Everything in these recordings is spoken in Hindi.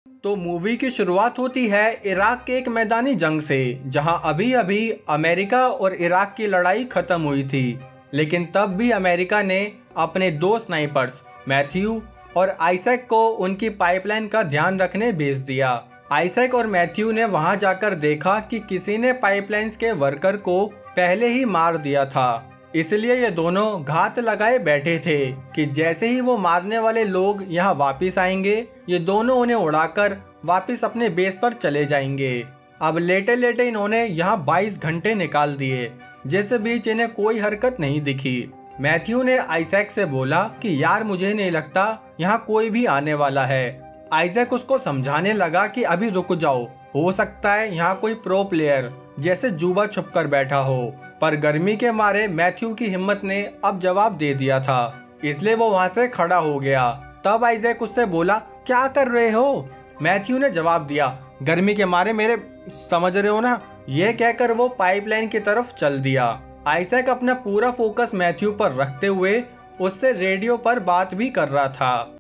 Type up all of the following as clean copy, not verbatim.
तो मूवी की शुरुआत होती है इराक के एक मैदानी जंग से, जहां अभी अभी अमेरिका और इराक की लड़ाई खत्म हुई थी। लेकिन तब भी अमेरिका ने अपने दो स्नाइपर्स मैथ्यू और आइजैक को उनकी पाइपलाइन का ध्यान रखने भेज दिया। आइजैक और मैथ्यू ने वहां जाकर देखा कि किसी ने पाइपलाइंस के वर्कर को पहले ही मार दिया था। इसलिए ये दोनों घात लगाए बैठे थे कि जैसे ही वो मारने वाले लोग यहाँ वापिस आएंगे, ये दोनों उन्हें उड़ाकर वापिस अपने बेस पर चले जाएंगे। अब लेटे लेटे इन्होंने यहाँ 22 घंटे निकाल दिए, जिस बीच इन्हें कोई हरकत नहीं दिखी। मैथ्यू ने आइजैक से बोला कि यार मुझे नहीं लगता यहाँ कोई भी आने वाला है। आइजैक उसको समझाने लगा कि अभी रुक जाओ, हो सकता है यहाँ कोई प्रो प्लेयर जैसे जुबा छुप कर बैठा हो। पर गर्मी के मारे मैथ्यू की हिम्मत ने अब जवाब दे दिया था, इसलिए वो वहां से खड़ा हो गया। तब आइजैक उससे बोला, क्या कर रहे हो? मैथ्यू ने जवाब दिया, गर्मी के मारे मेरे, समझ रहे हो ना। ये कहकर वो पाइपलाइन की तरफ चल दिया। आइजैक अपना पूरा फोकस मैथ्यू पर रखते हुए उससे रेडियो पर बात भी कर रहा था।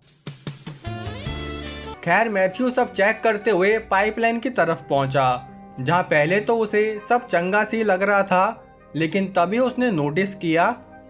खैर मैथ्यू सब चेक करते हुए पाइपलाइन की तरफ पहुंचा, जहां पहले तो उसे सब चंगा सी लग रहा था, लेकिन तभी उसने नोटिस किया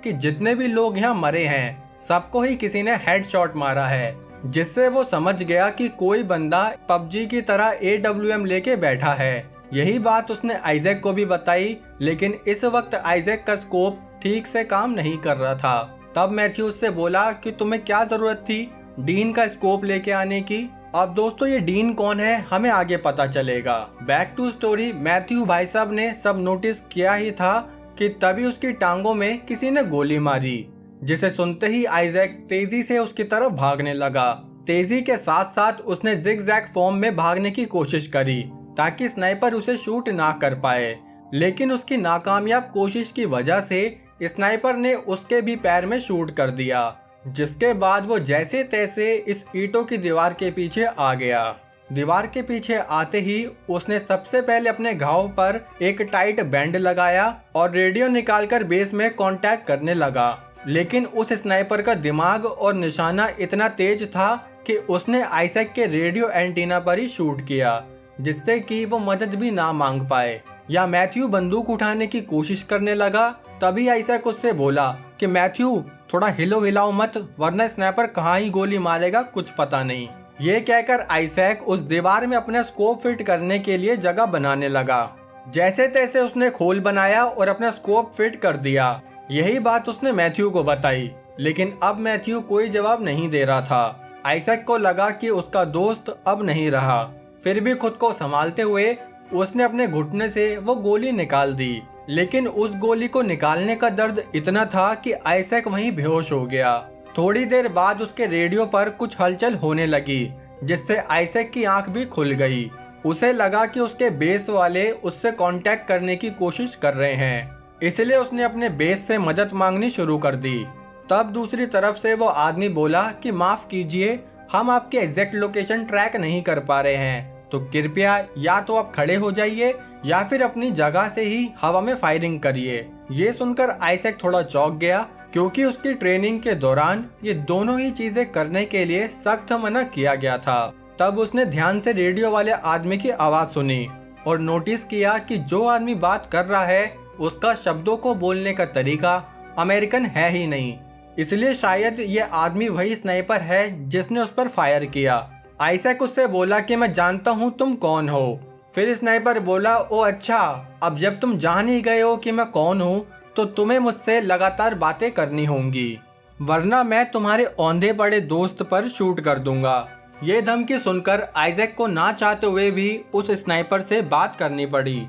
कि जितने भी लोग यहाँ मरे हैं सबको ही किसी ने हेडशॉट मारा है, जिससे वो समझ गया कि कोई बंदा पबजी की तरह AWM लेके बैठा है। यही बात उसने आइजैक को भी बताई, लेकिन इस वक्त आइजैक का स्कोप ठीक से काम नहीं कर रहा था। तब मैथ्यू उससे बोला कि तुम्हें क्या जरूरत थी डीन का स्कोप लेके आने की। अब दोस्तों ये डीन कौन है हमें आगे पता चलेगा। बैक टू स्टोरी, मैथ्यू भाई साहब ने सब नोटिस किया ही था कि तभी उसकी टांगों में किसी ने गोली मारी, जिसे सुनते ही आइजैक तेजी से उसकी तरफ भागने लगा। तेजी के साथ साथ उसने जिगजैग फॉर्म में भागने की कोशिश करी ताकि स्नाइपर उसे शूट ना कर पाए, लेकिन उसकी नाकामयाब कोशिश की वजह से स्नाइपर ने उसके भी पैर में शूट कर दिया, जिसके बाद वो जैसे तैसे इस ईंटों की दीवार के पीछे आ गया। दीवार के पीछे आते ही उसने सबसे पहले अपने घाव पर एक टाइट बैंड लगाया और रेडियो निकालकर बेस में कांटेक्ट करने लगा। लेकिन उस स्नाइपर का दिमाग और निशाना इतना तेज था कि उसने आइजैक के रेडियो एंटीना पर ही शूट किया, जिससे कि वो मदद भी ना मांग पाए। या मैथ्यू बंदूक उठाने की कोशिश करने लगा, तभी आइजैक उससे बोला कि मैथ्यू थोड़ा हिलाओ मत, वरना स्नाइपर कहाँ ही गोली मारेगा कुछ पता नहीं। ये कहकर आइजैक उस दीवार में अपना स्कोप फिट करने के लिए जगह बनाने लगा। जैसे तैसे उसने खोल बनाया और अपना स्कोप फिट कर दिया। यही बात उसने मैथ्यू को बताई, लेकिन अब मैथ्यू कोई जवाब नहीं दे रहा था। आइजैक को लगा कि उसका दोस्त अब नहीं रहा, फिर भी खुद को संभालते हुए उसने अपने घुटने से वो गोली निकाल दी। लेकिन उस गोली को निकालने का दर्द इतना था कि आइजैक वहीं बेहोश हो गया। थोड़ी देर बाद उसके रेडियो पर कुछ हलचल होने लगी, जिससे आइजैक की आंख भी खुल गई। उसे लगा कि उसके बेस वाले उससे कांटेक्ट करने की कोशिश कर रहे हैं, इसलिए उसने अपने बेस से मदद मांगनी शुरू कर दी। तब दूसरी तरफ से वो आदमी बोला कि माफ कीजिए, हम आपके एग्जैक्ट लोकेशन ट्रैक नहीं कर पा रहे हैं, तो कृपया या तो आप खड़े हो जाइए या फिर अपनी जगह से ही हवा में फायरिंग करिए। ये सुनकर आइजैक थोड़ा चौंक गया, क्योंकि उसकी ट्रेनिंग के दौरान ये दोनों ही चीजें करने के लिए सख्त मना किया गया था। तब उसने ध्यान से रेडियो वाले आदमी की आवाज सुनी और नोटिस किया कि जो आदमी बात कर रहा है उसका शब्दों को बोलने का तरीका अमेरिकन है ही नहीं, इसलिए शायद ये आदमी वही स्नाइपर है जिसने उस पर फायर किया। आइजैक उससे बोला कि मैं जानता हूँ तुम कौन हो। फिर स्नाइपर बोला, ओ अच्छा, अब जब तुम जान ही गए हो कि मैं कौन हूँ तो तुम्हें मुझसे लगातार बातें करनी होंगी, वरना मैं तुम्हारे औंधे पड़े दोस्त पर शूट कर दूंगा। ये धमकी सुनकर आइजैक को ना चाहते हुए भी उस स्नाइपर से बात करनी पड़ी।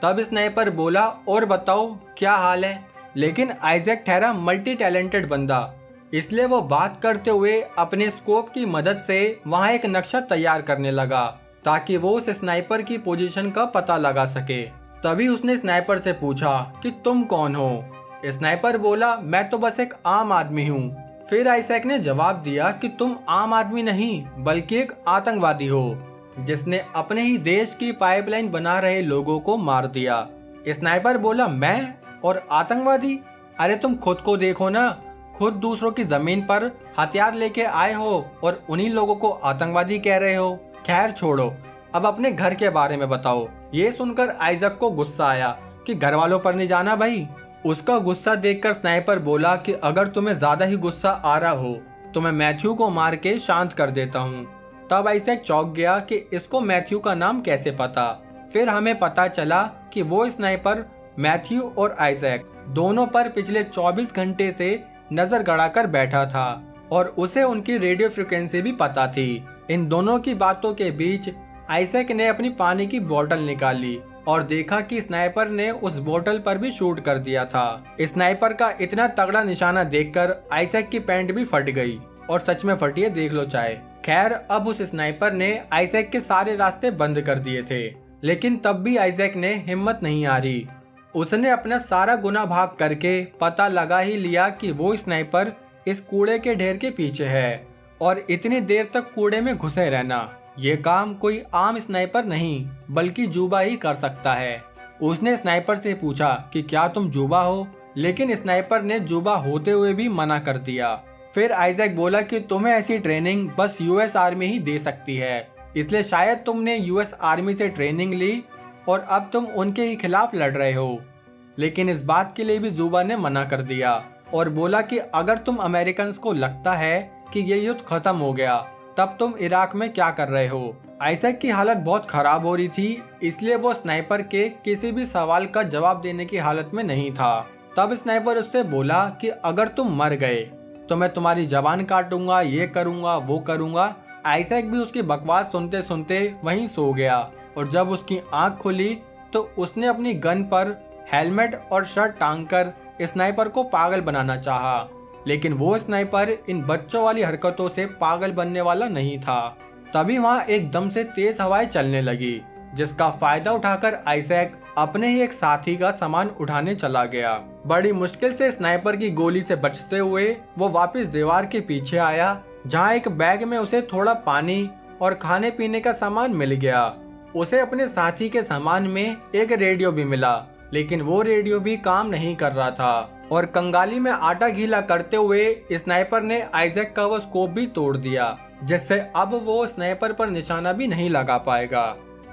तब स्नाइपर बोला, और बताओ क्या हाल है। लेकिन आइजैक ठहरा मल्टी टैलेंटेड बंदा, इसलिए वो बात करते हुए अपने स्कोप की मदद से वहाँ एक नक्शा तैयार करने लगा ताकि वो उस स्नाइपर की पोजीशन का पता लगा सके। तभी उसने स्नाइपर से पूछा कि तुम कौन हो। स्नाइपर बोला, मैं तो बस एक आम आदमी हूँ। फिर आइजैक ने जवाब दिया कि तुम आम आदमी नहीं बल्कि एक आतंकवादी हो, जिसने अपने ही देश की पाइपलाइन बना रहे लोगों को मार दिया। स्नाइपर बोला, मैं और आतंकवादी? अरे तुम खुद को देखो ना, खुद दूसरों की जमीन पर हथियार लेके आए हो और उन्हीं लोगों को आतंकवादी कह रहे हो। खैर छोड़ो, अब अपने घर के बारे में बताओ। ये सुनकर आइजक को गुस्सा आया कि घर वालों पर नहीं जाना भाई। उसका गुस्सा देखकर स्नाइपर बोला कि अगर तुम्हें ज्यादा ही गुस्सा आ रहा हो तो मैं मैथ्यू को मार के शांत कर देता हूँ। तब आइजैक चौंक गया कि इसको मैथ्यू का नाम कैसे पता। फिर हमें पता चला कि वो स्नाइपर मैथ्यू और आइजैक दोनों पर पिछले 24 घंटे से नजर गड़ाकर बैठा था और उसे उनकी रेडियो फ्रिक्वेंसी भी पता थी। इन दोनों की बातों के बीच आइजैक ने अपनी पानी की बोतल निकाली और देखा कि स्नाइपर ने उस बोतल पर भी शूट कर दिया था। स्नाइपर का इतना तगड़ा निशाना देखकर आइजैक की पैंट भी फट गई, और सच में फटी है, देख लो चाहे। खैर अब उस स्नाइपर ने आइजैक के सारे रास्ते बंद कर दिए थे, लेकिन तब भी आइजैक ने हिम्मत नहीं हारी। उसने अपना सारा गुना भाग करके पता लगा ही लिया कि वो स्नाइपर इस कूड़े के ढेर के पीछे है, और इतनी देर तक कूड़े में घुसे रहना ये काम कोई आम स्नाइपर नहीं बल्कि जूबा ही कर सकता है। उसने स्नाइपर से पूछा कि क्या तुम जूबा हो, लेकिन स्नाइपर ने जूबा होते हुए भी मना कर दिया। फिर आइजैक बोला कि तुम्हें ऐसी ट्रेनिंग बस यूएस आर्मी ही दे सकती है, इसलिए शायद तुमने यूएस आर्मी से ट्रेनिंग ली और अब तुम उनके ही खिलाफ लड़ रहे हो। लेकिन इस बात के लिए भी जूबा ने मना कर दिया और बोला कि अगर तुम अमेरिकन को लगता है कि ये युद्ध खत्म हो गया तब तुम इराक में क्या कर रहे हो। आइजैक की हालत बहुत खराब हो रही थी, इसलिए वो स्नाइपर के किसी भी सवाल का जवाब देने की हालत में नहीं था। तब स्नाइपर उससे बोला कि अगर तुम मर गए तो मैं तुम्हारी जबान काटूंगा, ये करूंगा, वो करूंगा। आइजैक भी उसकी बकवास सुनते सुनते वहीं सो गया, और जब उसकी आंख खुली तो उसने अपनी गन पर हेलमेट और शर्ट टांगकर स्नाइपर को पागल बनाना चाहा, लेकिन वो स्नाइपर इन बच्चों वाली हरकतों से पागल बनने वाला नहीं था। तभी वहाँ एकदम से तेज हवाएं चलने लगी, जिसका फायदा उठाकर आइजैक अपने ही एक साथी का सामान उठाने चला गया। बड़ी मुश्किल से स्नाइपर की गोली से बचते हुए वो वापस दीवार के पीछे आया, जहाँ एक बैग में उसे थोड़ा पानी और खाने पीने का सामान मिल गया। उसे अपने साथी के सामान में एक रेडियो भी मिला, लेकिन वो रेडियो भी काम नहीं कर रहा था, और कंगाली में आटा गीला करते हुए स्नाइपर ने आइजैक का वो स्कोप भी तोड़ दिया, जिससे अब वो स्नाइपर पर निशाना भी नहीं लगा पाएगा।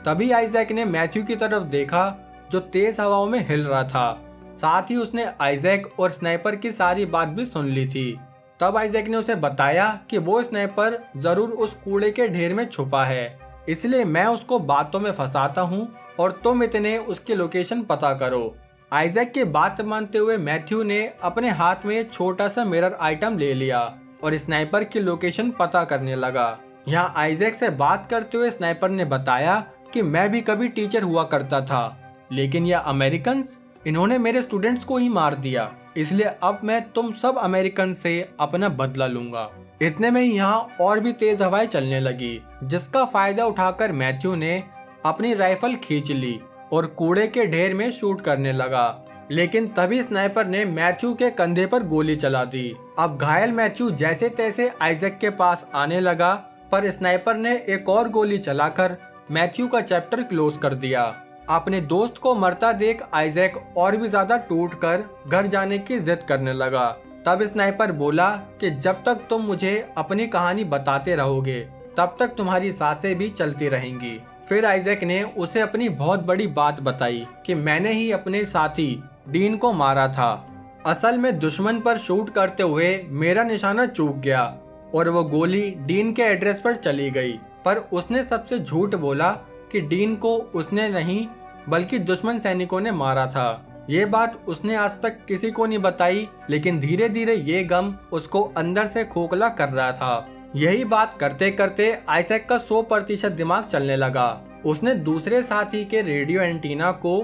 तभी आइजैक ने मैथ्यू की तरफ देखा जो तेज हवाओं में हिल रहा था। साथ ही उसने आइजैक और स्नाइपर की सारी बात भी सुन ली थी। तब आइजैक ने उसे बताया कि वो स्नाइपर जरूर उस कूड़े के ढेर में छुपा है, इसलिए मैं उसको बातों में फंसाता हूँ और तुम इतने उसकी लोकेशन पता करो। आइजैक की बात मानते हुए मैथ्यू ने अपने हाथ में एक छोटा सा मिरर आइटम ले लिया और स्नाइपर की लोकेशन पता करने लगा। यहाँ आइजैक से बात करते हुए स्नाइपर ने बताया कि मैं भी कभी टीचर हुआ करता था, लेकिन यह अमेरिकन्स, इन्होंने मेरे स्टूडेंट्स को ही मार दिया, इसलिए अब मैं तुम सब अमेरिकन से अपना बदला लूंगा। इतने में यहाँ और भी तेज हवाएं चलने लगी, जिसका फायदा उठाकर मैथ्यू ने अपनी राइफल खींच ली और कूड़े के ढेर में शूट करने लगा। लेकिन तभी स्नाइपर ने मैथ्यू के कंधे पर गोली चला दी। अब घायल मैथ्यू जैसे तैसे आइजैक के पास आने लगा, पर स्नाइपर ने एक और गोली चलाकर मैथ्यू का चैप्टर क्लोज कर दिया। अपने दोस्त को मरता देख आइजैक और भी ज्यादा टूटकर घर जाने की जिद करने लगा। तब स्नाइपर बोला कि जब तक तुम मुझे अपनी कहानी बताते रहोगे तब तक तुम्हारी सांसें भी चलती रहेंगी। फिर आइजैक ने उसे अपनी बहुत बड़ी बात बताई कि मैंने ही अपने साथी डीन को मारा था। असल में दुश्मन पर शूट करते हुए मेरा निशाना चूक गया और वो गोली डीन के एड्रेस पर चली गई, पर उसने सबसे झूठ बोला कि डीन को उसने नहीं बल्कि दुश्मन सैनिकों ने मारा था। ये बात उसने आज तक किसी को नहीं बताई, लेकिन धीरे धीरे ये गम उसको अंदर से खोखला कर रहा था। यही बात करते करते आइजैक का 100% दिमाग चलने लगा। उसने दूसरे साथी के रेडियो एंटीना को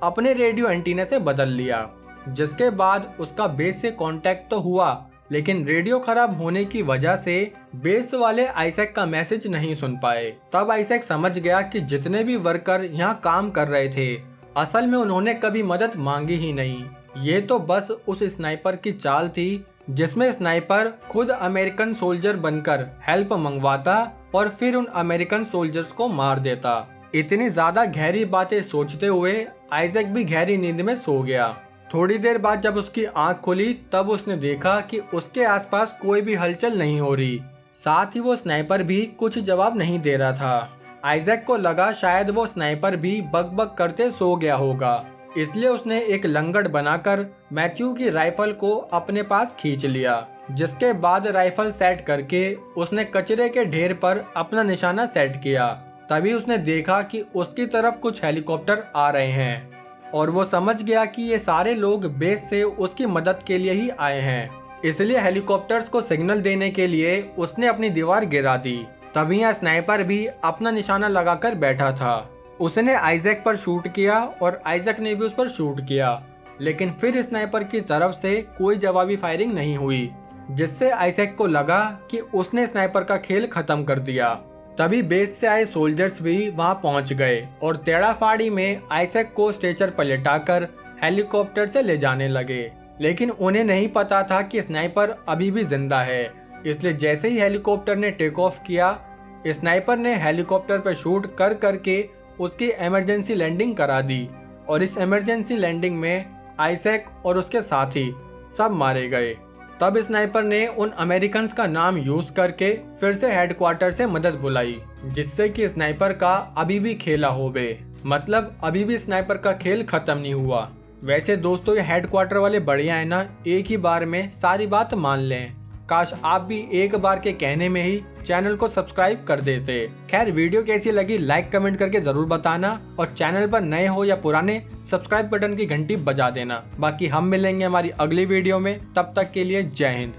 अपने रेडियो एंटीना से बदल लिया, जिसके बाद उसका बेस से कांटेक्ट तो हुआ, लेकिन रेडियो खराब होने की वजह से बेस वाले आइजैक का मैसेज नहीं सुन पाए। तब आइजैक समझ गया कि जितने भी वर्कर यहाँ काम कर रहे थे असल में उन्होंने कभी मदद मांगी ही नहीं। ये तो बस उस स्नाइपर की चाल थी, जिसमें स्नाइपर खुद अमेरिकन सोल्जर बनकर हेल्प मंगवाता और फिर उन अमेरिकन सोल्जर्स को मार देता। इतनी ज्यादा गहरी बातें सोचते हुए आइजैक भी गहरी नींद में सो गया। थोड़ी देर बाद जब उसकी आंख खुली तब उसने देखा कि उसके आसपास कोई भी हलचल नहीं हो रही, साथ ही वो स्नाइपर भी कुछ जवाब नहीं दे रहा था। आइजैक को लगा शायद वो स्नाइपर भी बक करते सो गया होगा, इसलिए उसने एक लंगड़ बनाकर मैथ्यू की राइफल को अपने पास खींच लिया। जिसके बाद राइफल सेट करके उसने कचरे के ढेर पर अपना निशाना सेट किया। तभी उसने देखा कि उसकी तरफ कुछ हेलीकॉप्टर आ रहे हैं और वो समझ गया कि ये सारे लोग बेस से उसकी मदद के लिए ही आए हैं। इसलिए हेलीकॉप्टर्स को सिग्नल देने के लिए उसने अपनी दीवार गिरा दी। तभी यहाँ स्नाइपर भी अपना निशाना लगाकर बैठा था। उसने आइजैक पर शूट किया और आइजैक ने भी उस पर शूट किया, लेकिन फिर स्नाइपर की तरफ से कोई जवाबी फायरिंग नहीं हुई, जिससे आइजैक को लगा कि उसने स्नाइपर का खेल खत्म कर दिया। तभी बेस से आए सोल्जर्स भी वहां पहुंच गए और तेड़ाफाड़ी में आइजैक को स्ट्रेचर पर लिटाकर हेलीकॉप्टर से ले जाने लगे। लेकिन उन्हें नहीं पता था कि स्नाइपर अभी भी जिंदा है, इसलिए जैसे ही हेलीकॉप्टर ने टेक ऑफ किया, स्नाइपर ने हेलीकॉप्टर पर शूट कर करके उसकी इमरजेंसी लैंडिंग करा दी और इस इमरजेंसी लैंडिंग में आइजैक और उसके साथी सब मारे गए। तब स्नाइपर ने उन अमेरिकन्स का नाम यूज करके फिर से हेडक्वार्टर से मदद बुलाई, जिससे कि स्नाइपर का अभी भी खेला होवे, मतलब अभी भी स्नाइपर का खेल खत्म नहीं हुआ। वैसे दोस्तों ये हेडक्वार्टर वाले बढ़िया है ना, एक ही बार में सारी बात मान लें। काश आप भी एक बार के कहने में ही चैनल को सब्सक्राइब कर देते। खैर वीडियो कैसी लगी लाइक कमेंट करके जरूर बताना और चैनल पर नए हो या पुराने सब्सक्राइब बटन की घंटी बजा देना। बाकी हम मिलेंगे हमारी अगली वीडियो में, तब तक के लिए जय हिंद।